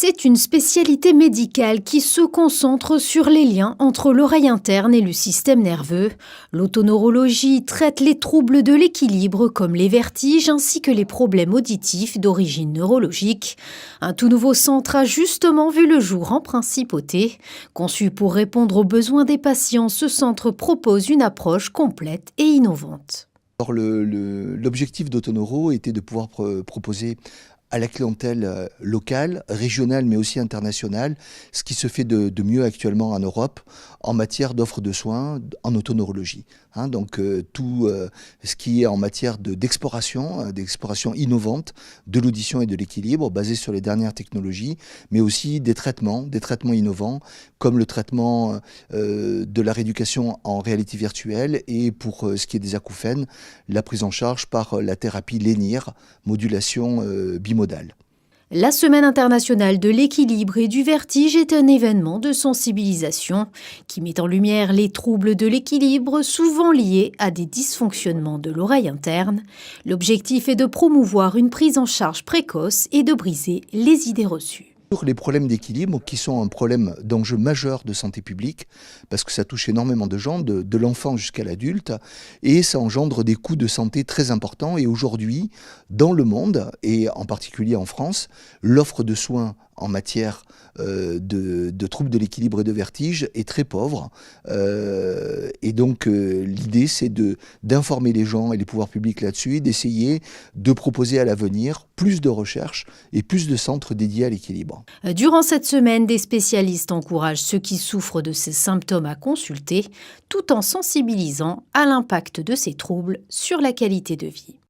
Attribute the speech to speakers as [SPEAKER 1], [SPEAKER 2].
[SPEAKER 1] C'est une spécialité médicale qui se concentre sur les liens entre l'oreille interne et le système nerveux. L'otoneurologie traite les troubles de l'équilibre comme les vertiges ainsi que les problèmes auditifs d'origine neurologique. Un tout nouveau centre a justement vu le jour en Principauté. Conçu pour répondre aux besoins des patients, ce centre propose une approche complète et innovante.
[SPEAKER 2] Alors l'objectif d'Autoneuro était de pouvoir proposer à la clientèle locale, régionale mais aussi internationale, ce qui se fait de mieux actuellement en Europe en matière d'offres de soins en autoneurologie. Donc tout ce qui est en matière d'exploration innovante de l'audition et de l'équilibre basé sur les dernières technologies, mais aussi des traitements innovants comme le traitement de la rééducation en réalité virtuelle et pour ce qui est des acouphènes, la prise en charge par la thérapie Lénir, modulation bimodale.
[SPEAKER 1] La Semaine internationale de l'équilibre et du vertige est un événement de sensibilisation qui met en lumière les troubles de l'équilibre souvent liés à des dysfonctionnements de l'oreille interne. L'objectif est de promouvoir une prise en charge précoce et de briser les idées reçues.
[SPEAKER 2] Les problèmes d'équilibre qui sont un problème d'enjeu majeur de santé publique parce que ça touche énormément de gens, de l'enfant jusqu'à l'adulte, et ça engendre des coûts de santé très importants. Et aujourd'hui, dans le monde, et en particulier en France, l'offre de soins en matière de troubles de l'équilibre et de vertige est très pauvre. Et donc l'idée c'est d'informer les gens et les pouvoirs publics là-dessus et d'essayer de proposer à l'avenir plus de recherche et plus de centres dédiés à l'équilibre.
[SPEAKER 1] Durant cette semaine, des spécialistes encouragent ceux qui souffrent de ces symptômes à consulter, tout en sensibilisant à l'impact de ces troubles sur la qualité de vie.